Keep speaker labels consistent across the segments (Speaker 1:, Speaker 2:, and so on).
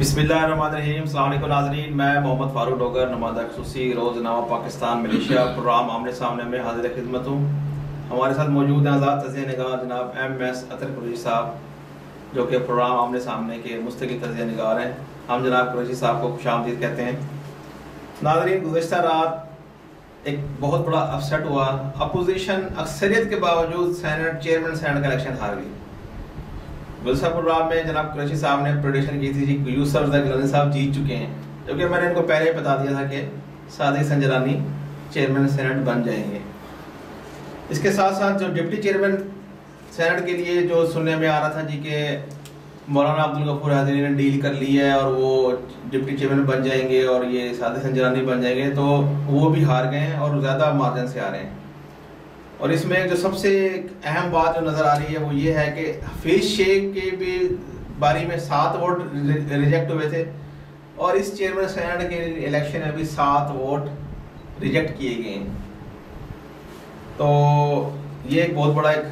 Speaker 1: बिस्मिल्लाहिर्रहमानिर्रहीम। अस्सलाम वालेकुम नाज़रीन, मैं मोहम्मद फारूक डोगर नुमाइंदा ख़ुसूसी रोज़नामा पाकिस्तान मलेशिया प्रोग्राम आमने सामने में हाजिर खिदमत हूँ। हमारे साथ मौजूद हैं आज़ाद तज़िया निगार जनाब MS अतर कुरैशी साहब, जो कि प्रोग्राम आमने सामने के मुस्तकिल तज़िया निगार हैं। हम जनाब कुरैशी साहब को खुशामदीद कहते हैं। नाज़रीन, गुज़िश्ता रात एक बहुत बड़ा अपसेट हुआ। अपोजिशन अक्सरियत के बावजूद चेयरमैन सेनेट का इलेक्शन हार गई। गुलसा प्रोग्राम में जनाब कुरैशी साहब ने प्रेडिक्शन की थी यूसुफ रज़ा गिलानी साहब जीत चुके हैं, क्योंकि मैंने इनको पहले ही बता दिया था कि सादिक संजरानी चेयरमैन सेनेट बन जाएंगे। इसके साथ साथ जो डिप्टी चेयरमैन सेनेट के लिए जो सुनने में आ रहा था जी के मौलाना अब्दुल गफूर हाज़री ने डील कर ली है और वो डिप्टी चेयरमैन बन जाएंगे और ये सादिक संजरानी बन जाएंगे, तो वो भी हार गए हैं और ज़्यादा मार्जिन से आ रहे हैं। और इसमें जो सबसे अहम बात जो नज़र आ रही है वो ये है कि हफीज शेख के भी बारी में 7 वोट रिजेक्ट हुए थे और इस चेयरमैन सेनेट के इलेक्शन में भी 7 वोट रिजेक्ट किए गए हैं। तो ये एक बहुत बड़ा एक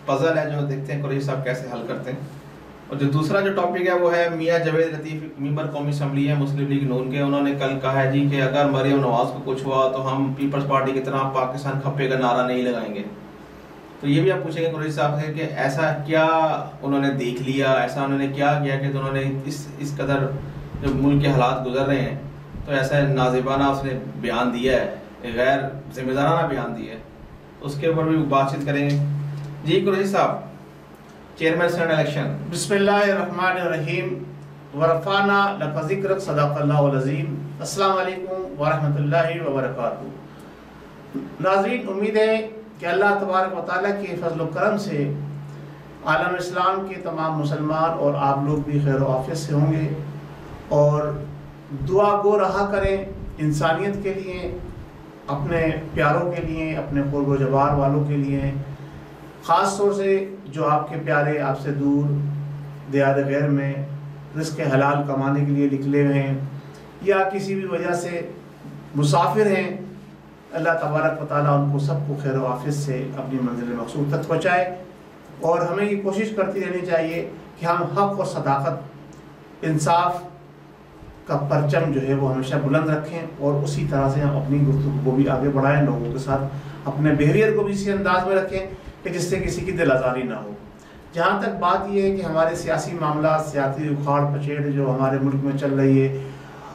Speaker 1: पजल है जो देखते हैं कुरैशी साहब कैसे हल करते हैं। और जो दूसरा जो टॉपिक है वो है मियाँ जावेद लतीफ़, मेंबर कौमी असम्बली है मुस्लिम लीग नून के। उन्होंने कल कहा है जी कि अगर मरियम नवाज को कुछ हुआ तो हम पीपल्स पार्टी की तरह पाकिस्तान खप्पे का नारा नहीं लगाएंगे। तो ये भी आप पूछेंगे कुरैशी साहब से कि ऐसा क्या उन्होंने देख लिया, ऐसा उन्होंने क्या किया कि उन्होंने इस कदर जो मुल्क के हालात गुजर रहे हैं तो ऐसा नाजिबाना उसने बयान दिया है, गैर जिम्मेदाराना बयान दिया है। तो उसके ऊपर भी बातचीत करेंगे। जी कुरैशी साहब, चेयरमैन सेनेट इलेक्शन।
Speaker 2: बिस्मिल्लाहिर्रहमानिर्रहीम वरफ़ाना लका ज़िक्रक सदक़ल्लाहुल अज़ीम। अस्सलाम वालेकुम वरहमतुल्लाहि वबरकातुहू। नाज़रीन, उम्मीद है कि अल्लाह तबारक व तआला के फज़ल व करम से आलम इस्लाम के तमाम मुसलमान और आप लोग भी खैर आफियत से होंगे और दुआ गो रहा करें इंसानियत के लिए, अपने प्यारों के लिए, अपने क़ुर्ब व जवार वालों के लिए, ख़ास तौर से जो आपके प्यारे आपसे दूर दियार गैर में रिज़्क़ हलाल कमाने के लिए निकले हुए हैं या किसी भी वजह से मुसाफिर हैं। अल्लाह तबारक व तआला उनको सबको खैर व आफियत से अपनी मंजिल मक़सूद तक पहुँचाए। और हमें ये कोशिश करती रहनी चाहिए कि हम हक़ और सदाकत, इंसाफ का परचम जो है वो हमेशा बुलंद रखें और उसी तरह से हम अपनी गुफ्तगू को भी आगे बढ़ाएं, लोगों के साथ अपने बिहेवियर को भी इसी अंदाज में रखें कि जिससे किसी की दिल आज़ारी ना हो। जहाँ तक बात यह है कि हमारे सियासी मामला, सियासी उखाड़ पछेड़ जो हमारे मुल्क में चल रही है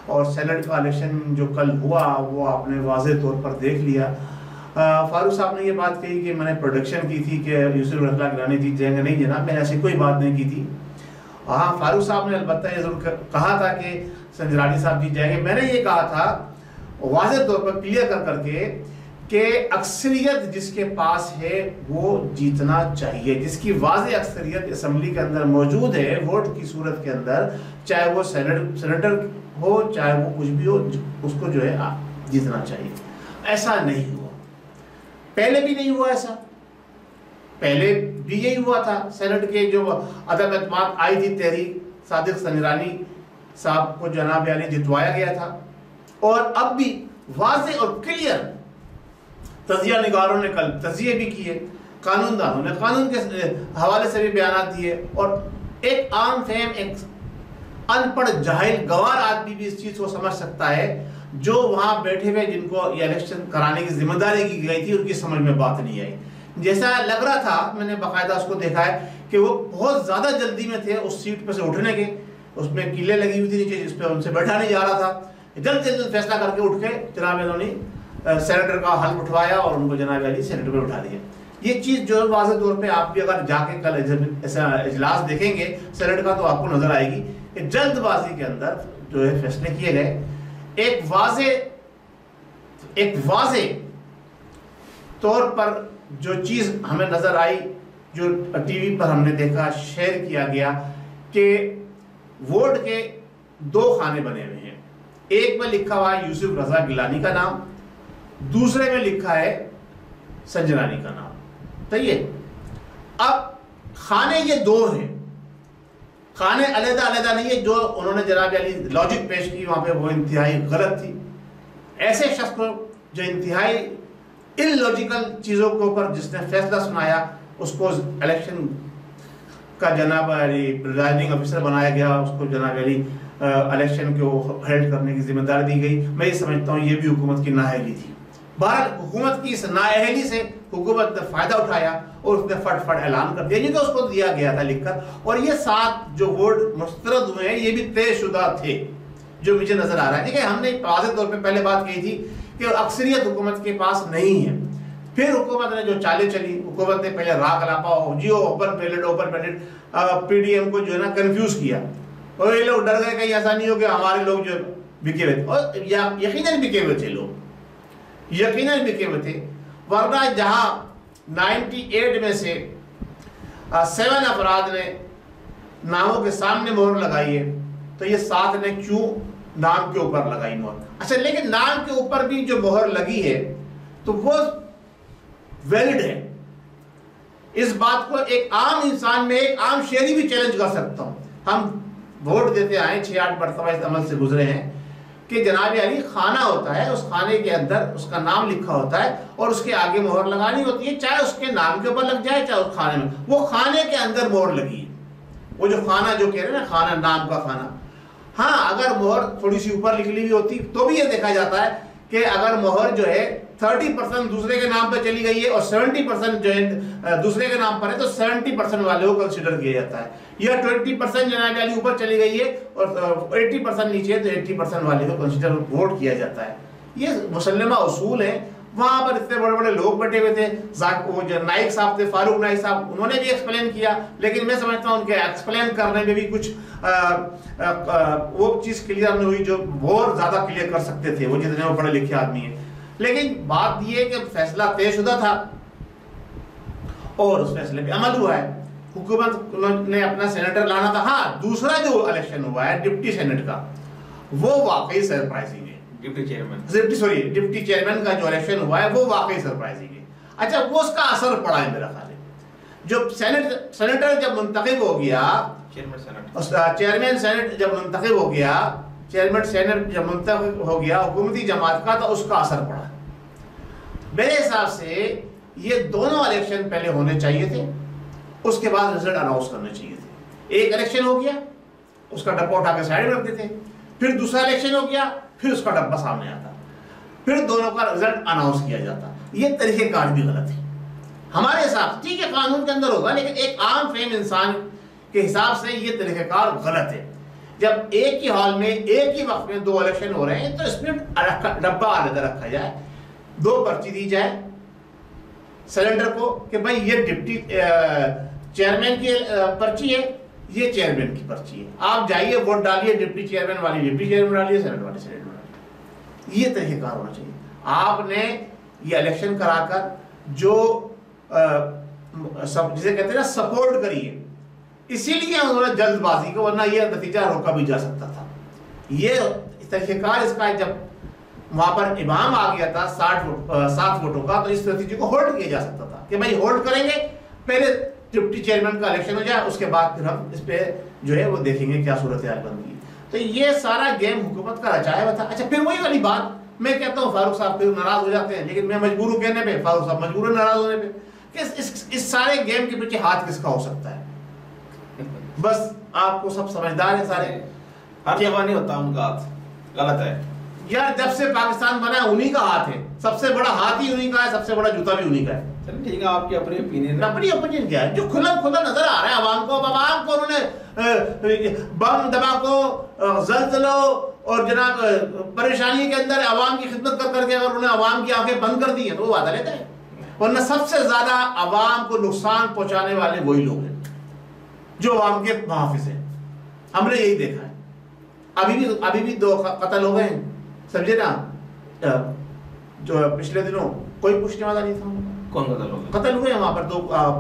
Speaker 2: और सेनेट का इलेक्शन जो कल हुआ वो आपने वाज़ेह तौर पर देख लिया। फारूक साहब ने ये बात कही कि मैंने प्रोडिक्शन की थी कि यूसुफ रज़ा गिलानी जीत जाएंगे। नहीं जनाब, मैंने ऐसी कोई बात नहीं की थी। हाँ, फारूक साहब ने अलबत्ता ये ज़रूर कहा था कि संजरानी साहब जीत जाएंगे। मैंने ये कहा था वाज़ेह तौर पर क्लियर कर करके कि अक्सरियत जिसके पास है वो जीतना चाहिए, जिसकी वाज़ेह अक्सरियत असम्बली के अंदर मौजूद है वोट की सूरत के अंदर, चाहे वो सेनेटर हो चाहे वो कुछ भी हो, उसको जो है जीतना चाहिए। ऐसा नहीं हुआ, पहले भी नहीं हुआ ऐसा। पहले भी यही हुआ था। सेनेट के जो अदम एतमाद आई थी तहरीक, सादिक संजरानी साहब को जनाब यानी जितवाया गया था। और अब भी वाज़ेह और क्लियर तज़िया निगारों ने कल तज़िये भी किए, कानूनदानों ने कानून के हवाले से भी बयान दिए और एक आम फहम, एक अनपढ़ जाहिल गवार आदमी भी इस चीज़ को समझ सकता है जो वहाँ बैठे हुए जिनको ये इलेक्शन कराने की जिम्मेदारी की गई थी उनकी समझ में बात नहीं आई। जैसा लग रहा था, मैंने बाकायदा उसको देखा है कि वो बहुत ज़्यादा जल्दी में थे उस सीट पर से उठने के। उसमें कीलें लगी हुई थी नीचे जिस पर उनसे बैठा नहीं जा रहा था। जल्द से जल्द फैसला करके उठ के जनाब इन्होंने सेनेटर का हल उठवाया और उनको जनाब अली सेनेटर पर उठा दिया। ये चीज़ जो है वाज़ेह तौर पे आप भी अगर जाके कल ऐसा इजलास देखेंगे सेनेट का तो आपको नजर आएगी कि जल्दबाजी के अंदर जो है फैसले किए गए। एक वाज़ेह तौर पर जो चीज़ हमें नजर आई, जो टीवी पर हमने देखा, शेयर किया गया कि वोट के 2 खाने बने हुए हैं। एक में लिखा हुआ है यूसुफ रज़ा गिलानी का नाम, दूसरे में लिखा है संजरानी का नाम। तो ये अब खाने ये 2 हैं, खाने अलग अलग नहीं है। जो उन्होंने जनाब अली लॉजिक पेश की वहां पे वो इंतहाई गलत थी। ऐसे शख्स को जो इंतहाई इलॉजिकल चीज़ों के ऊपर जिसने फैसला सुनाया उसको इलेक्शन का जनाब अली प्रिजाइडिंग ऑफिसर बनाया गया, उसको जनाब अली इलेक्शन को हेल्ड करने की जिम्मेदारी दी गई। मैं ये समझता हूँ ये भी हुकूमत की नाअहली थी। बहरहाल हुकूमत की इस नाअहली से हुकूमत ने फ़ायदा उठाया और उसने फट ऐलान कर दिया, क्योंकि उसको दिया गया था लिखकर। और ये 7 जो वोट मुस्तरद हुए हैं ये भी तयशुदा थे, जो मुझे नजर आ रहा है। देखिए, हमने वाज़ेह तौर पे पहले बात कही थी कि अक्सरियत हुकूमत के पास नहीं है। फिर हुकूमत ने जो चालें चली, हुकूमत ने पहले राग लापा जियो ओपन बैलेट पीडीएम को जो है ना कंफ्यूज किया, और ये लोग डर गए कहीं ऐसा नहीं हो कि हमारे लोग जो बिके हुए थे, और यकीनन बिके हुए थे लोग, यकीनन बिके हुए थे। वरना जहां 98 में से 7 अफराद ने नामों के सामने मोहर लगाई है, तो ये 7 ने क्यों नाम के ऊपर लगाई मोहर? अच्छा, लेकिन नाम के ऊपर भी जो मोहर लगी है तो वो वैलिड है। इस बात को एक आम इंसान में एक आम शहरी भी चैलेंज कर सकता हूं। हम वोट देते आए 6-8 मरतबा इस अमल से गुजरे हैं कि जनाब अली खाना होता है, उस खाने के अंदर उसका नाम लिखा होता है और उसके आगे मोहर लगानी होती है, चाहे उसके नाम के ऊपर लग जाए चाहे उस खाने में। वो खाने के अंदर मोहर लगी है, वो जो खाना जो कह रहे हैं ना, खाना, नाम का खाना। हाँ, अगर मोहर थोड़ी सी ऊपर लिखी हुई होती तो भी ये देखा जाता है कि अगर मोहर जो है 30% दूसरे के नाम पर चली गई है और 70% जो है दूसरे के नाम पर है, तो 70% वाले को कंसिडर किया जाता है। या 20% जनाब अली ऊपर चली गई है और 80% नीचे है, तो 80% वाले को कंसिडर वोट किया जाता है। ये मुसल्लमा उसूल है। वहां पर इतने बड़े बड़े लोग बैठे हुए थे, वो जो नाइक साहब थे, फारूक नाइक साहब, उन्होंने भी एक्सप्लेन किया, लेकिन मैं समझता हूँ उनके एक्सप्लेन करने में भी कुछ वो चीज क्लियर नहीं हुई जो बहुत ज्यादा क्लियर कर सकते थे, वो जितने वो पढ़े लिखे आदमी है। लेकिन बात ये कि फैसला तयशुदा था और उस फैसले पे अमल हुआ है। हुकूमत ने अपना सेनेटर लाना था। हाँ, दूसरा जो इलेक्शन हुआ है डिप्टी सेनेट का, वो वाकई सरप्राइजिंग है। डिप्टी चेयरमैन का जो इलेक्शन हुआ है वो वाकई सरप्राइजिंग है। अच्छा, वो उसका असर पड़ा है मेरा ख्याल है। जो सेनेटर जब मुंतखब हो गया, चेयरमैन सेनेट जब मुंतखब हो गया, चेयरमैन सेनेट जब मुंतखब हो गया हुकूमती जमात का, तो उसका असर पड़ा। मेरे हिसाब से ये दोनों इलेक्शन पहले होने चाहिए थे, उसके बाद रिजल्ट अनाउंस करने चाहिए थे। एक इलेक्शन हो गया, उसका डब्बा उठा के साइड में रख देते, फिर दूसरा इलेक्शन हो गया, फिर उसका डब्बा सामने आता, फिर दोनों का रिजल्ट अनाउंस किया जाता। ये तरीकेकार भी गलत है हमारे हिसाब से। ठीक है, कानून के अंदर होगा, लेकिन एक आम फेम इंसान के हिसाब से ये तरीकेकार गलत है। जब एक ही हॉल में एक ही वक्त में 2 इलेक्शन हो रहे हैं, तो इसमें डब्बा अलग रखा जाए, 2 पर्ची दी जाए सिलेंडर को कि भाई ये डिप्टी चेयरमैन की पर्ची है, ये चेयरमैन की पर्ची है, आप जाइए वोट डालिए, डिप्टी चेयरमैन वाली डिप्टी चेयरमैन डालिए, सेनेट वाली सेनेट डालिए। ये तरीकेकार होना चाहिए। आपने ये इलेक्शन कराकर जो सब जिसे कहते हैं ना सपोर्ट करिए, इसीलिए उन्होंने जल्दबाजी को, वरना ये नतीजा रोका भी जा सकता था। ये तरीकेकार इसका जब वहां पर इमाम आ गया था 7 वोटों का, तो इस नतीजे को होल्ड किया जा सकता था कि भाई होल्ड करेंगे, पहले डिप्टी चेयरमैन का इलेक्शन हो जाए, उसके बाद फिर हम इस पे जो है वो देखेंगे क्या सूरत हाल बनती है। तो ये सारा गेम हुकूमत का रचाया हुआ था। अच्छा, फिर वही वाली बात मैं कहता हूँ, फारूक साहब फिर नाराज हो जाते हैं, लेकिन मैं मजबूर हूँ कहने पे, फारूक साहब मजबूर है नाराज होने पे, कि इस सारे गेम के पीछे हाथ किसका हो सकता है? बस आपको सब समझदार है सारे,
Speaker 1: हर जगह नहीं होता उनका हाथ, गलत है
Speaker 2: यार। जब से पाकिस्तान बना है उन्हीं का हाथ है, सबसे बड़ा हाथ ही उन्हीं का है, सबसे बड़ा जूता भी उन्हीं का है।
Speaker 1: चलिए ठीक है, आपकी अपनी ओपिनियन।
Speaker 2: अपनी ओपिनियन क्या है? जो खुला नजर आ रहा है आवाम को, आवाम को उन्होंने बम धमाकों, ज़ल्ज़लों और जनाब परेशानी के अंदर आवाम की खिदमत कर करके अगर उन्होंने आवाम की आंखें बंद कर दी है तो वो वादा लेते हैं। वरना सबसे ज्यादा आवाम को नुकसान पहुंचाने वाले वही लोग हैं जो आवाम के मुहाफिज हैं। हमने यही देखा है। अभी भी 2 कत्ल हो गए, समझे ना, जो पिछले दिनों कोई पूछने वाला नहीं था।
Speaker 1: कौन कत्ल हो गए?
Speaker 2: कत्ल हुए वहां पर 2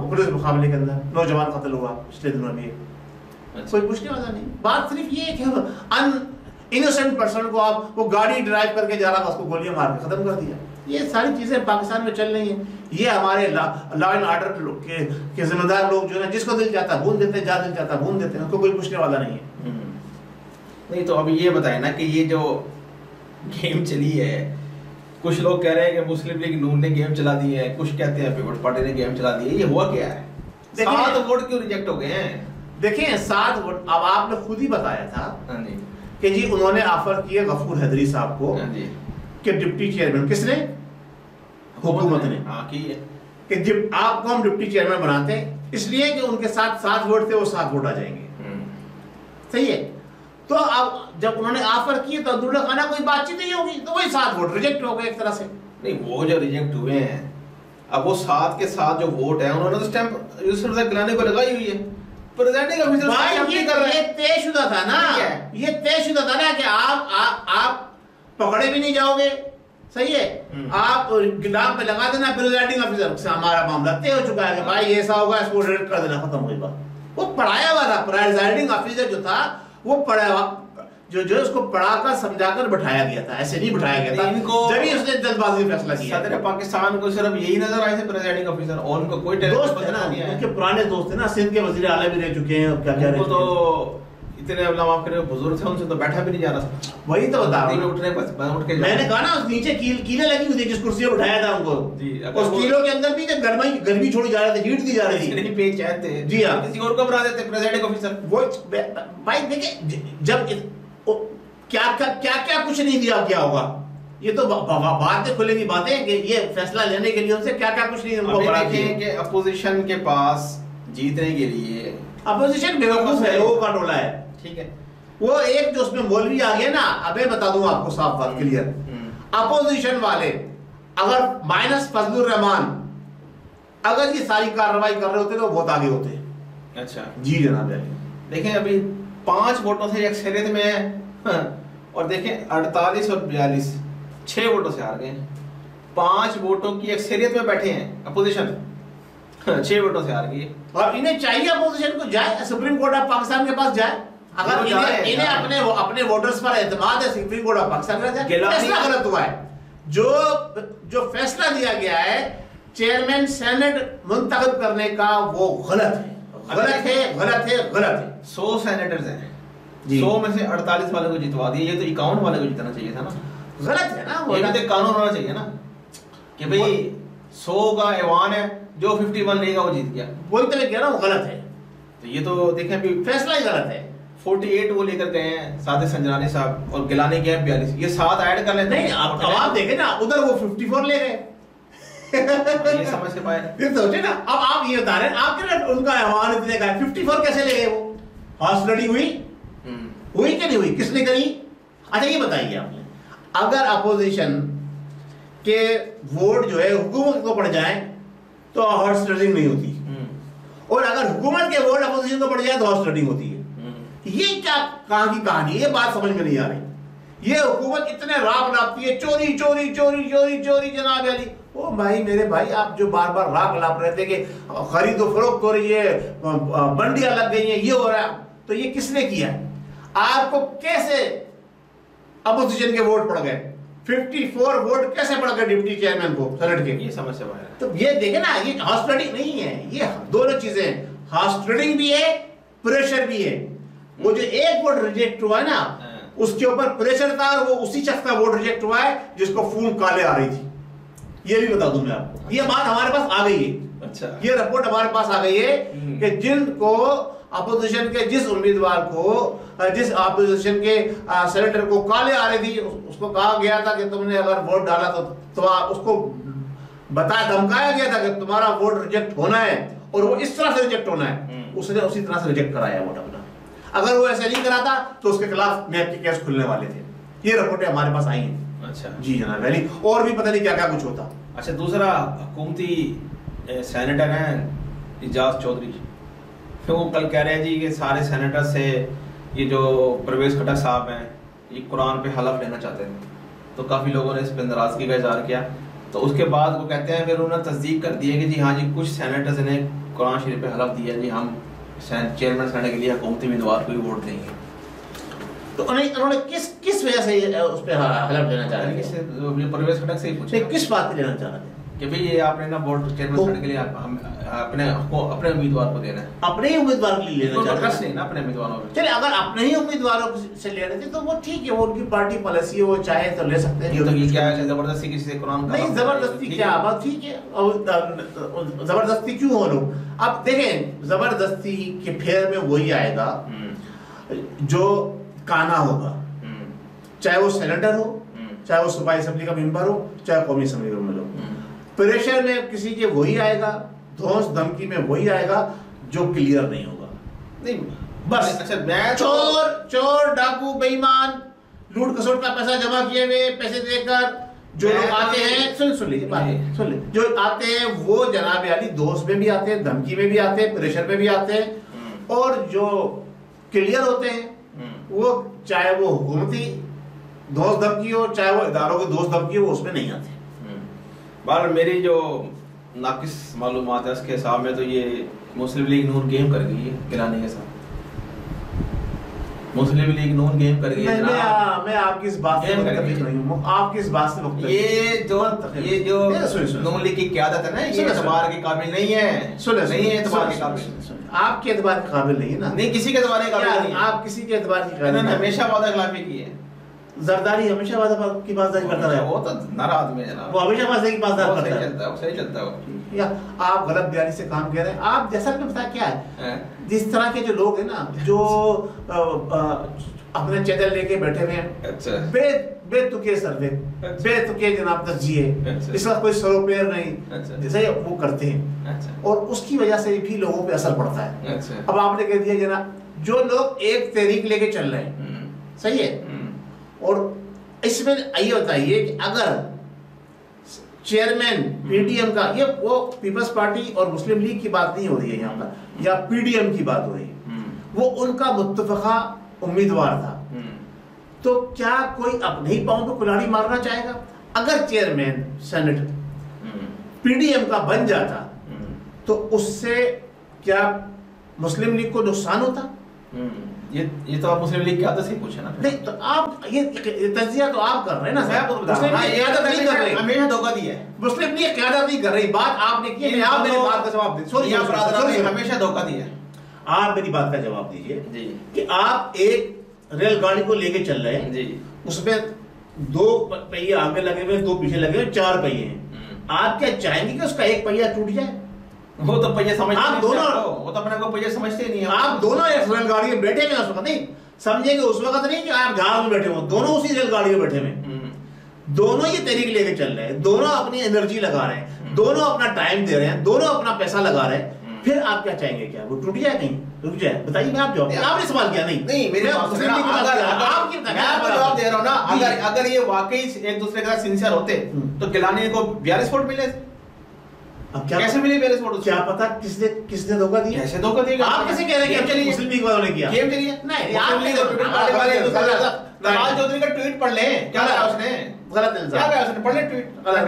Speaker 2: पुलिस मुकाबले के अंदर नौजवान कत्ल हुआ पिछले दिनों में, कोई पूछने वाला नहीं। बात सिर्फ ये है कि इनोसेंट पर्सन को आप, वो गाड़ी ड्राइव करके जा रहा था, उसको गोलियां मार के खत्म कर दिया। ये सारी चीजें पाकिस्तान में चल रही हैं। ये हमारे लॉ एंड ऑर्डर के जिम्मेदार लोग जो है, जिसको दिल चाहता है भून देते हैं, जहाँ दिल चाहता है भून देते हैं, उनको कोई पूछने वाला नहीं है।
Speaker 1: नहीं तो अभी ये बताए ना कि ये जो गेम चली है, कुछ लोग कह रहे हैं कि मुस्लिम लीग नून ने गेम चला दी है, कुछ कहते हैं पीपल्स पार्टी ने गेम चला दी है। ये हुआ क्या है? 7 वोट क्यों रिजेक्ट हो गए हैं?
Speaker 2: देखिए 7 वोट, अब आपने खुद ही बताया था कि जी उन्होंने ऑफर किया गफूर हैदरी साहब को कि डिप्टी चेयरमैन, किसने? हुकूमत ने।
Speaker 1: हाँ की है
Speaker 2: कि जब आपको हम डिप्टी चेयरमैन बनाते हैं इसलिए कि उनके साथ 7 वोट थे, वो 7 वोट आ जाएंगे। सही है। तो अब जब उन्होंने ऑफर किए तो अब्दुल्ला खाना कोई बातचीत नहीं होगी, तो वही 7 वोट रिजेक्ट हो गए एक तरह से।
Speaker 1: नहीं, वो जो रिजेक्ट हुए हैं, अब वो 7 के 7 जो वोट है उन्होंने तो स्टैंप यूसुफ रज़ा गिलानी को लगाई हुई है। प्रेसिडेंटिंग ऑफिसर
Speaker 2: ये तयशुदा था ना, ये तयशुदा था ना कि आप पकड़े भी नहीं जाओगे। सही है। आप गिलाफ पे लगा देना प्रेसिडेंटिंग ऑफिसर से, हमारा मामला तय हो चुका है कि भाई ऐसा होगा, इसको रिजेक्ट कर देना, खत्म हुई बात। वो पढ़ाया हुआ था, प्रेसिडेंटिंग ऑफिसर जो था वो पढ़ाया हुआ, जो उसको पढ़ाकर समझाकर बैठाया गया था, ऐसे नहीं बैठाया गया था इनको, जब ही उसने जल्दबाजी में फैसला किया।
Speaker 1: सदर पाकिस्तान को सिर्फ यही नजर आए थे प्रेसिडेंटिंग ऑफिसर, और उनको कोई
Speaker 2: दोस्त है ना, उनके पुराने दोस्त है ना, सिंध के वजीर आला भी रह चुके हैं, क्या क्या रहे,
Speaker 1: तो इतने अल्लाह माफ करे बुजुर्ग थे, उनसे तो बैठा भी नहीं जा रहा था।
Speaker 2: वही तो बता रहा हूं,
Speaker 1: उठने बस उठ के
Speaker 2: मैंने कहा ना उस नीचे कीलें लगी हुई थी जिस कुर्सी पे बैठाया था उनको जी, उस कीलों के अंदर भी गर्मी छोड़ी जा रही थी, हीट दी जा रही थी, नहीं पे चाहते जी हां, किसी और को बना देते प्रेसिडेंटिंग ऑफिसर। वो भाई देखिए जब क्या कुछ नहीं दिया गया होगा, ये तो बातें खुलेंगी बातें कि ये फैसला लेने के लिए उनसे क्या कुछ नहीं उनको बड़ा किया कि
Speaker 1: अपोजिशन के पास जीतने के लिए,
Speaker 2: अपोजिशन बेवकूफ है, लोगों का टोला है। ठीक है। वो एक जो उसमें मौलवी आ गया ना, अबे बता दूं आपको साफ बात क्लियर, अपोजिशन वाले अगर माइनस फजलुर रहमान अगर ये सारी कार्रवाई कर रहे होते तो बहुत आगे होते।
Speaker 1: अच्छा
Speaker 2: जी जनाब।
Speaker 1: देखें अभी 5 वोटों से अक्सरियत में है, और देखें 48 और 42 6 वोटों से हार गए। 5 वोटों की अक्सरियत में बैठे हैं अपोजिशन, 6 वोटों से हार गई। और
Speaker 2: इन्हें चाहिए अपोजिशन को जाए सुप्रीम कोर्ट ऑफ पाकिस्तान के पास जाए, अगर इन्हें अपने वोटर्स पर एतमाद है, सुप्रीम कोर्ट ऑफ पाकिस्तान का फैसला गलत हुआ है। जो फैसला दिया गया है चेयरमैन सेनेट मुंतखब करने का, वो गलत है, गलत है, गलत है, गलत है।
Speaker 1: 100 सेनेटर्स हैं, 100 में से 48 वाले को जितवा दिए, ये तो 51 वाले को जितना चाहिए था ना।
Speaker 2: गलत है ना,
Speaker 1: ये भी तो कानून होना चाहिए ना कि भाई 100 का ऐवान है, जो 51 लेगा वो जीत गया।
Speaker 2: वही तो मैं कह रहा हूँ गलत है।
Speaker 1: तो ये तो देखें अभी
Speaker 2: फैसला ही गलत है।
Speaker 1: 48 वो लेकर गए हैं सादे संजरानी साहब, और गिलानी के 42, ये 7 ऐड कर लेते हैं।
Speaker 2: अब आप देखें ना, उधर वो 54 ले गए।
Speaker 1: ये समझ के पाए,
Speaker 2: ये सोचे ना। अब आप ये बता रहे हैं, आप उनका ऐवान इतने का 54 कैसे ले गए? वो हॉर्स राइडिंग हुई कि नहीं हुई, किसने करी? अच्छा ये बताइए आपने, अगर अपोजिशन के वोट जो है हुकूमत को पड़ जाए तो हॉर्स राइडिंग नहीं होती, और अगर हुकूमत के वोट अपोजिशन को पड़ जाए तो हॉर्स राइडिंग होती है। ये क्या कहां की कहानी है? ये बात समझ में नहीं आ रही। ये हुकूमत इतने राग लापती है, चोरी चोरी चोरी चोरी चोरी जनाब अली। ओ भाई मेरे भाई, आप जो बार बार राग लाप रहे थे कि खरीदो फरोख्त हो रही है, मंडियां लग गई हैं, ये हो रहा है, तो ये किसने किया? आपको कैसे अपोजिशन के वोट पड़ गए? 54 वोट कैसे पड़ गए डिप्टी चेयरमैन को सेनेट के?
Speaker 1: ये समझ से बाहर है।
Speaker 2: तो ये देखे ना, ये हॉर्स ट्रेडिंग नहीं है, ये दोनों चीजें हैं। हॉर्स ट्रेडिंग भी है, प्रेशर भी है। वो जो एक वोट रिजेक्ट हुआ है ना, उसके ऊपर प्रेशर था, और वो उसी शख्स का वोट रिजेक्ट हुआ है जिसको खून काले आ रही थी। ये भी बता दूं मैं आपको, ये बात हमारे पास आ गई है। अच्छा, ये रिपोर्ट हमारे पास आ गई है कि जिनको अपोजिशन के जिस उम्मीदवार को, जिस अपोजिशन के सेनेटर को काले आ रही थी, उसको कहा गया था कि तुमने अगर वोट डाला तो उसको बताया, धमकाया गया था कि तुम्हारा वोट रिजेक्ट होना है, और वो इस तरह से रिजेक्ट होना है। उसने उसी तरह से रिजेक्ट कराया वोट अपना। अगर वो ऐसे नहीं कराता तो उसके खिलाफ मैप के केस खुलने वाले थे। ये रिपोर्टें हमारे पास आई हैं। अच्छा जी जनाब अली, और भी पता नहीं क्या क्या कुछ होता।
Speaker 1: अच्छा, दूसरा हुकूमती सेनेटर हैं इजाज चौधरी, फिर वो कल कह रहे हैं जी कि सारे सेनेटर से ये जो परवेज खटक साहब हैं ये कुरान पे हलफ लेना चाहते थे, तो काफ़ी लोगों ने इस पर नाराज़गी का इजहार किया। तो उसके बाद वो कहते हैं, फिर उन्होंने तस्दीक कर दी है कि जी हाँ जी, कुछ सेनेटर्स ने कुरान शरीफ पे हलफ दिया जी हम चेयरमैन सेनेट के लिए हुकूमती उम्मीदवार को ही वोट देंगे।
Speaker 2: तो उन्होंने किस वजह से उस पे हलफ लेना चाह रहे
Speaker 1: थे? परवेज खटक से ही पूछा,
Speaker 2: किस बात पे लेना चाह रहे थे
Speaker 1: कि भाई ये आपने ना वोट चेयरमैन सेनेट के लिए अपने उम्मीदवार को देना है,
Speaker 2: अपने ही उम्मीदवार के लिए लेना चाह रहे
Speaker 1: हैं ना, अपने उम्मीदवारों को।
Speaker 2: चलिए, अगर अपने ही उम्मीदवारों से ले रहे थे तो वो ठीक है, वो उनकी पार्टी पॉलिसी है, वो चाहे तो ले सकते हैं।
Speaker 1: तो ये क्या है, जबरदस्ती किसी से कुरान
Speaker 2: नहीं, जबरदस्ती क्या बात, ठीक है, जबरदस्ती क्यों हो लोग? अब देखें, जबरदस्ती के फेर में वही आएगा जो काना होगा, चाहे वो सेनेटर हो, चाहे वो सूबाई असेंबली का मेंबर हो, चाहे कौमी असेंबली का मेंबर हो। प्रेशर में किसी के वही आएगा, धौंस धमकी में वही आएगा जो क्लियर नहीं होगा।
Speaker 1: नहीं
Speaker 2: बस
Speaker 1: अच्छा, मैं
Speaker 2: चोर डाकू बेईमान लूट खसोट का पैसा जमा किए हुए पैसे देकर जो लोग आते हैं, सुन लीजिए बात, सुन लीजिए, जो आते हैं वो जनाब अली दोस्त में भी आते हैं, धमकी में भी आते हैं, प्रेशर में भी आते हैं, और जो क्लियर होते हैं वो चाहे वो हुकूमती दोस्त धमकी हो, चाहे वो इदारों की दोस्त धमकी हो, उसमें नहीं आते।
Speaker 1: बार मेरी जो नाकिस मालूमात है उसके हिसाब में तो ये मुस्लिम लीग नून गेम कर गई है गिलानी के साथ। मुस्लिम लीग नून गेम कर गई है।
Speaker 2: मैं आपकी इस बात से मुख्तलिफ नहीं हूं, आपकी इस बात से मुख्तलिफ।
Speaker 1: ये जो नून लीग की क़यादत है ना, ये एतबार के काबिल नहीं है। नहीं है एतबार के काबिल,
Speaker 2: आपके एतबार के काबिल नहीं है ना।
Speaker 1: नहीं, किसी के एतबार के काबिल नहीं है।
Speaker 2: आप किसी के एतबार की काबिल नहीं।
Speaker 1: हमेशा वादा खिलाफी की है।
Speaker 2: जरदारी हमेशा वादा की बातदारी करता रहा।
Speaker 1: वो तो नारा आदमी है जनाब,
Speaker 2: वो हमेशा वादे की बातदारी करता है।
Speaker 1: सही चलता है।
Speaker 2: या आप गलत बयानी से काम कह रहे हैं। आप जैसा कि पता क्या है, जिस तरह के जो लोग हैं ना, जो अपने चैनल लेके बैठे हुए हैं,
Speaker 1: अच्छा,
Speaker 2: बेतुके सर्वे, बेतुके जनाब तस्जिए, इसका कोई सरोपेर नहीं, जैसे वो करते हैं, और उसकी वजह से भी लोगों पे असर पड़ता है। अब आपने कह दिया जनाब, जो लोग एक तहरीक लेके चल रहे हैं, सही है, और इसमें ये बताइए कि अगर चेयरमैन पीडीएम का, ये वो पीपल्स पार्टी और मुस्लिम लीग की बात नहीं हो रही है यहाँ पर, या पीडीएम की बात हो रही है, वो उनका मुत्तफका उम्मीदवार था, तो क्या कोई अपने ही पांव पे कुल्हाड़ी मारना चाहेगा? अगर चेयरमैन सेनेट पीडीएम का बन जाता तो उससे क्या मुस्लिम लीग को नुकसान होता?
Speaker 1: ये तो आप मुस्लिम लीग की आदत से पूछे ना।
Speaker 2: नहीं तो आप ये तज्जिया तो आप कर रहे हैं ना।
Speaker 1: मुस्लिम लीग क़यादत नहीं कर रही, हमेशा धोखा दिया है।
Speaker 2: मुस्लिम लीग क़यादत नहीं कर रही, बात आपने की है, आप मेरी बात का जवाब दीजिए।
Speaker 1: हमेशा धोखा दिया है।
Speaker 2: आप मेरी बात का जवाब दीजिए कि आप एक रेलगाड़ी को लेके चल रहे हैं जी, उसमें 2 पहिए आगे लगे हुए, 2 पीछे लगे हुए, 4 पहिए हैं। आप क्या चाहेंगे कि उसका एक पहिया टूट जाए?
Speaker 1: वो तो पहिया समझते
Speaker 2: आप दोनों,
Speaker 1: वो तो अपने को पहिया समझते नहीं है।
Speaker 2: आप दोनों एक रेलगाड़ी में बैठे हुए उस वक्त नहीं समझेंगे, उस वक्त नहीं कि आप जहाज में बैठे हो, दोनों उसी रेलगाड़ी में बैठे हुए, दोनों ये तरीके लेके चल रहे हैं, दोनों अपनी एनर्जी लगा रहे हैं, दोनों अपना टाइम दे रहे हैं, दोनों अपना पैसा लगा रहे हैं, फिर आप क्या चाहेंगे? क्या वो टूट जाए? कहीं रुक जाए? बताइए, मैं आप जवाब, आपने सवाल किया नहीं
Speaker 1: मेरे आपको जवाब दे रहा हूँ ना। अगर ये वाकई एक दूसरे के साथ सिंसियर होते तो गिलानी को 42 वोट मिले।
Speaker 2: अब क्या
Speaker 1: कैसे मिले 42 वोट?
Speaker 2: क्या पता किसने धोखा दिया?
Speaker 1: कैसे धोखा दिया?
Speaker 2: आप कैसे कह रहे हैं कि मुस्लिम लीग वालों ने किया?
Speaker 1: गेम चलिए
Speaker 2: नहीं,
Speaker 1: नवाज चौधरी का ट्वीट पढ़ ले, क्या कहा उसने?
Speaker 2: गलत है,
Speaker 1: क्या कहा उसने? पढ़ ले ट्वीट,
Speaker 2: गलत है,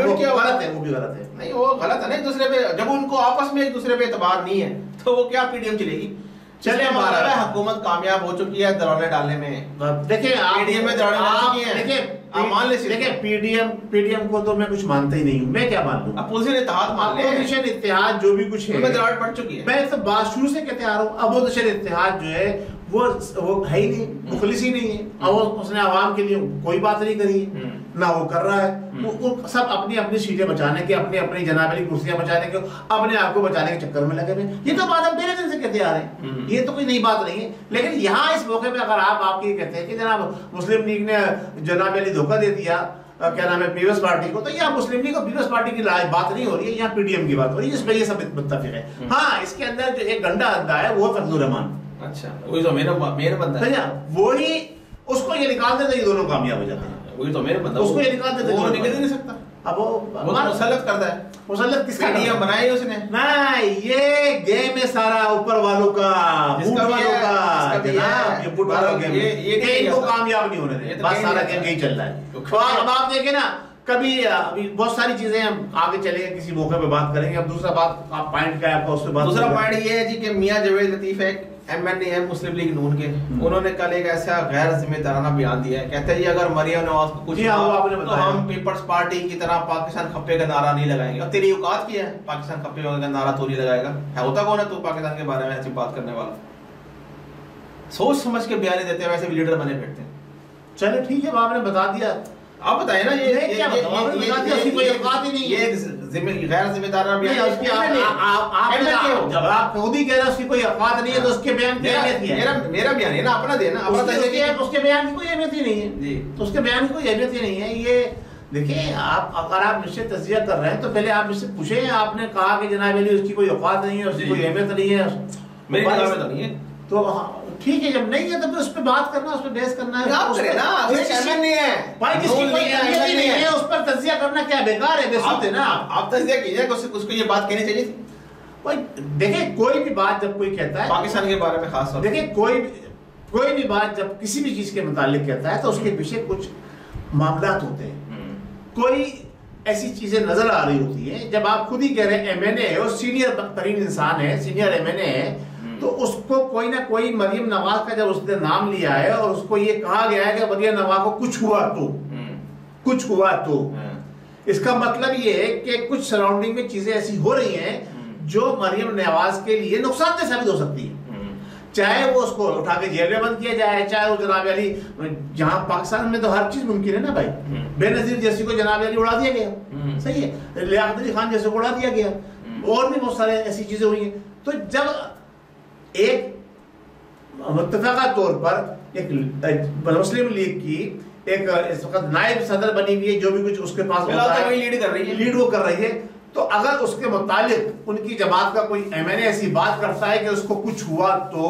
Speaker 2: वो भी गलत है।
Speaker 1: नहीं, वो गलत है ना। एक दूसरे पे जब उनको आपस में एक दूसरे पे एतबार नहीं है तो वो क्या पीडीएम चलेगी? चले हमारा हुकूमत कामयाब हो चुकी है दरौने डालने में।
Speaker 2: देखिए
Speaker 1: पीडीएम में दरौने डाल चुकी है।
Speaker 2: देखिए पीडीएम को तो मैं कुछ मानता ही नहीं हूँ। मैं क्या मान लूँ?
Speaker 1: अपोजिशन इत्तेहाद मान ले,
Speaker 2: अपोजिशन इत्तेहाद जो भी कुछ है,
Speaker 1: दरार पड़ चुकी है।
Speaker 2: मैं तो बात शुरू से कहते आ रहा हूँ, अपोजिशन इत्तेहाद जो है वो है ही नहीं, मुखलिस ही नहीं है। और उसने आवाम के लिए कोई बात नहीं करी है, ना वो कर रहा है। वो सब अपनी अपनी सीटें बचाने के, अपनी अपनी जनाबली कुर्सियां बचाने के, अपने आप को बचाने के चक्कर में लगे हुए। ये तो बात हम पहले दिन से कहते आ रहे हैं, ये तो कोई नई बात नहीं है। लेकिन यहाँ इस मौके पे अगर आप ये कहते हैं कि जनाब मुस्लिम लीग ने जनाबली धोखा दे दिया, क्या नाम है, पीपल्स पार्टी को, तो यहाँ मुस्लिम लीग और पीपल्स पार्टी की बात नहीं हो रही है, यहाँ पीडीएम की बात हो रही है, जिसमें ये सब मुत्तफिक है। हाँ, इसके अंदर जो एक गंडा अंदा है वो फजलुर रहमान।
Speaker 1: अच्छा, वही तो मेरा बंदा है,
Speaker 2: वही उसको ये निकाल देते, ये दोनों कामयाब हो जाते हैं।
Speaker 1: वही तो मेरे बंदा,
Speaker 2: उसको ये निकाल देते,
Speaker 1: वो निकल नहीं सकता।
Speaker 2: अब वो
Speaker 1: तो मुसल्लत करता है।
Speaker 2: मुसल्लत किसका?
Speaker 1: पीडीएम बनाई उसने।
Speaker 2: नहीं, ये गेम है सारा ऊपर वालों का, बूट वालों का जनाब, ये बूट वालों का गेम है। ये इनको कामयाब नहीं होने दे, बस सारा गेम यही चल रहा है। तो अब आप देखें ना, कभी अभी बहुत सारी चीजें हम आगे चलेंगे, किसी मौके पे बात करेंगे। अब दूसरा बात, आप पॉइंट क्या है आपका, उससे बात।
Speaker 1: दूसरा पॉइंट ये है जी कि मियां जवेद लतीफ एक एमएनए है मुस्लिम लीग नून के, उन्होंने कल एक ऐसा गैर जिम्मेदाराना बयान दिया है। कहते हैं अगर मरियम नवाज को कुछ हुआ तो हम पीपल्स पार्टी की तरह पाकिस्तान खप्पे का नारा नहीं लगाएंगे। और तेरी औकात क्या है पाकिस्तान खप्पे का नारा तो नहीं लगाएगा? है होता कौन है तू पाकिस्तान के बारे में ऐसी बात करने वाला? सोच समझ के बयान देते हैं, वैसे भी लीडर बने फिरते हैं।
Speaker 2: चलो ठीक है, आपने बता दिया,
Speaker 1: आप बताए ना। ये
Speaker 2: कोई औकात ही नहीं है।
Speaker 1: ये गैर जिम्मेदार
Speaker 2: जब आप खुद ही कह रहे हैं उसकी कोई औकात नहीं है तो उसके बयान की अहमियत क्या है?
Speaker 1: मेरा बयान है ना, अपना देना, अपना
Speaker 2: उसके बयान की कोई अहमियत ही नहीं है
Speaker 1: जी,
Speaker 2: उसके बयान की कोई अहमियत ही नहीं है। ये देखिए, आप अगर आप मुझसे तजिया कर रहे हैं तो पहले आप मुझसे पूछे, आपने कहा कि जनाब अली उसकी कोई औकात नहीं है, उसकी कोई अहमियत नहीं है,
Speaker 1: मेरी निगाह में तो नहीं है,
Speaker 2: तो ठीक है, जब नहीं है तो फिर उस पर बात करना, उस पर बहस करना है,
Speaker 1: आप करें ना, नहीं है
Speaker 2: भाई जिसकी कोई अहमियत ही नहीं है उस पर तजिया करना क्या बेकार है, बेसुध है ना।
Speaker 1: आप तजिया कीजिए, उसको ये बात कहनी चाहिए थी।
Speaker 2: भाई देखिए, कोई भी बात जब कोई कहता है
Speaker 1: पाकिस्तान के बारे में खास,
Speaker 2: देखिए कोई भी बात जब किसी भी चीज के मुतालिक कहता है तो उसके पीछे कुछ मामलात होते हैं, कोई ऐसी चीजें नजर आ रही होती है। जब आप खुद ही कह रहे हैं एमएनए है और सीनियर तरीन इंसान है, सीनियर एमएनए है, तो उसको कोई ना कोई मरियम नवाज का जब उसने नाम लिया है और उसको ये कहा गया है कि मरियम नवाज को कुछ हुआ तो इसका मतलब ये है कि कुछ सराउंडिंग में चीजें ऐसी हो रही हैं जो मरियम नवाज के लिए नुकसानदेह साबित हो सकती है। चाहे वो उसको उठा के जेल में बंद किया जाए, चाहे वो जनाब अली, जहां पाकिस्तान में तो हर चीज मुमकिन है ना भाई, बेनजीर जैसी को जनाब अली उड़ा दिया गया, सही है, लियाकत अली खान जैसे को उड़ा दिया गया, और भी बहुत सारे ऐसी चीजें हुई हैं। तो जब एक मुत्तफाका तौर पर एक मुस्लिम लीग की एक इस वक्त नायब सदर बनी हुई है, जो भी कुछ उसके पास होता है लीड वो कर रही है, तो अगर उसके मुतालिक उनकी जमात का कोई एमएनए ऐसी बात करता है कि उसको कुछ हुआ तो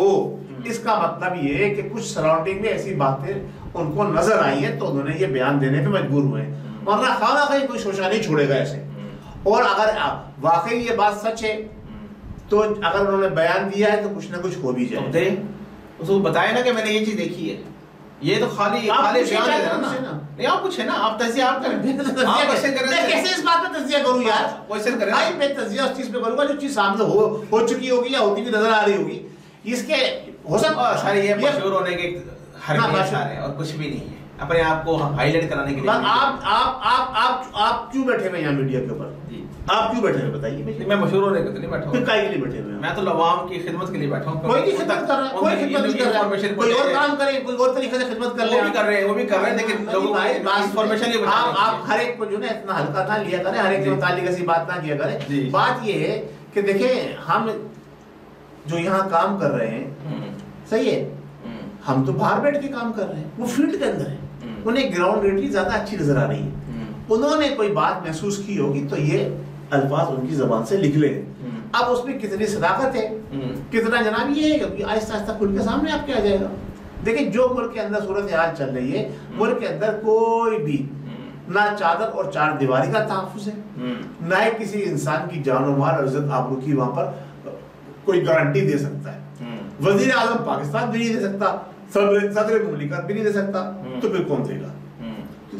Speaker 2: इसका मतलब ये है कि कुछ सराउंडिंग में ऐसी बातें उनको नजर आई है तो उन्होंने ये बयान देने पे मजबूर हुए, वरना खाना कहीं कोई शोशा नहीं छोड़ेगा ऐसे। और अगर वाकई ये बात सच है तो अगर उन्होंने बयान दिया है तो कुछ ना कुछ हो भी जाए,
Speaker 1: उसको बताए ना कि मैंने ये चीज देखी है, ये तो खाली बयान दे देना ना, नहीं आप कुछ है ना, आप तजिया आप करें, आप क्वेश्चन करें,
Speaker 2: मैं कैसे इस बात पे तजिया करूं यार,
Speaker 1: क्वेश्चन करें
Speaker 2: भाई, मैं तजिया उस चीज पे करूंगा जो चीज सामने हो चुकी होगी या होती भी नजर आ रही होगी। इसके हो सकता है
Speaker 1: सारे ये मशहूर होने के हर सारे और कुछ भी नहीं है, अपने आप को हाईलाइट कराने के लिए।
Speaker 2: आप क्यों बैठे हुए यहाँ मीडिया के ऊपर, आप क्यों बैठे हुए बताइए?
Speaker 1: मैं मशहूर होने के लिए बैठा हूँ,
Speaker 2: फिर काय के लिए बैठे हुए?
Speaker 1: मैं तो अवाम की खिदमत के लिए बैठा हूँ।
Speaker 2: कोई नहीं खिदमत कर रहा है, कोई खिदमत नहीं कर रहा है, कोई और काम करे, कोई और तरीके से खिदमत कर ले,
Speaker 1: वो भी कर रहे हैं, लेकिन लोगों को इंफॉर्मेशन ये
Speaker 2: आप हर एक को जो है इतना हल्का ना लिया करें, हर एक के मुतालिक ऐसी बात ना किया करें। बात ये है कि देखें, हम जो यहाँ काम कर रहे हैं, सही है, हम तो बाहर बैठ के काम कर रहे हैं, वो फील्ड के अंदर है, उन्हें ग्राउंड रियलिटी ज्यादा अच्छी नजर आ रही है। उन्होंने कोई बात महसूस की होगी तो ये अल्फाज उनकी जबान से निकले, अब उसमें कितनी सदाकत है, कितना जनाब ये है कि आहिस्ता आहिस्ता खुल के सामने आपके आ जाएगा। देखिए, जो मुल्क के अंदर सूरत हाल चल रही है, मुल्क के अंदर कोई भी ना चादर और चार दीवारी का तहफ़्फ़ुज़ है, ना ही किसी इंसान की जान और माल और इज्जत आबरू की वहां पर कोई गारंटी दे सकता है। वजीर आजम पाकिस्तान भी नहीं दे सकता, सदर मुमलिकत भी नहीं दे सकता, तो फिर कौन देगा?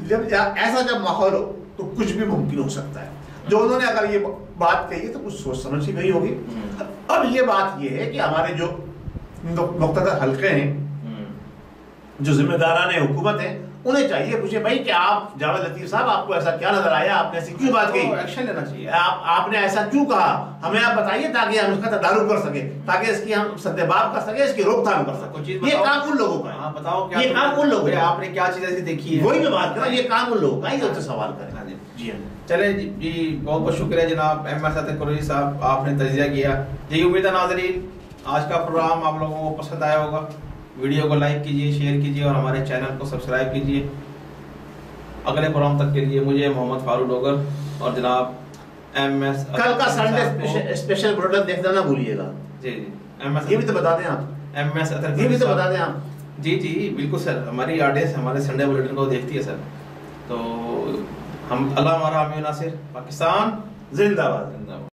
Speaker 2: जब ऐसा जब माहौल हो तो कुछ भी मुमकिन हो सकता है। जो उन्होंने अगर ये बात कही है तो कुछ सोच समझ ही गई होगी। अब ये बात ये है कि हमारे जो मुख्तदर हल्के हैं, जो जिम्मेदारान हुकूमत है, उन्हें चाहिए पूछे भाई कि आप जावेद लतीफ साहब, आपको ऐसा क्या नजर आया, आपने ऐसी क्यों बात कही,
Speaker 1: एक्शन लेना चाहिए,
Speaker 2: आपने ऐसा क्यों कहा, हमें आप बताइए ताकि हम इसका तदारुक कर सके, ताकि इसकी हम सद्देबाब कर सके, इसकी रोकथाम कर सके। ये काम उन लोगों का है,
Speaker 1: बताओ क्या,
Speaker 2: ये काम उन लोगों का,
Speaker 1: आपने क्या चीज ऐसी देखी है,
Speaker 2: वही मैं बात कर रहा हूं, ये काम उन लोगों का है, उनसे सवाल करें। जी हाँ,
Speaker 1: चले जी, बहुत बहुत शुक्रिया जनाब एम.एस. अतर कुरैशी साहब, आपने तजिया किया। यही उम्मीद है नाज़रीन, आज का प्रोग्राम आप लोगों को पसंद आया होगा। वीडियो को लाइक कीजिए, शेयर कीजिए और हमारे चैनल को सब्सक्राइब कीजिए। अगले प्रोग्राम तक के लिए मुझे मोहम्मद फारूक डोगर और जनाब एम.एस.
Speaker 2: कल का संडे स्पेशल प्रोडक्ट देखना ना भूलिएगा।
Speaker 1: जी जी, एम.एस.
Speaker 2: ये भी तो बता दें आप,
Speaker 1: एम.एस. अतर
Speaker 2: ये भी तो बता दें आप।
Speaker 1: जी जी बिल्कुल सर, हमारी ऑडियंस हमारे संडे बुलेटिन को देखती है सर, तो हम अल्लाह हमारा आमीन नासिर, पाकिस्तान
Speaker 2: जिंदाबाद।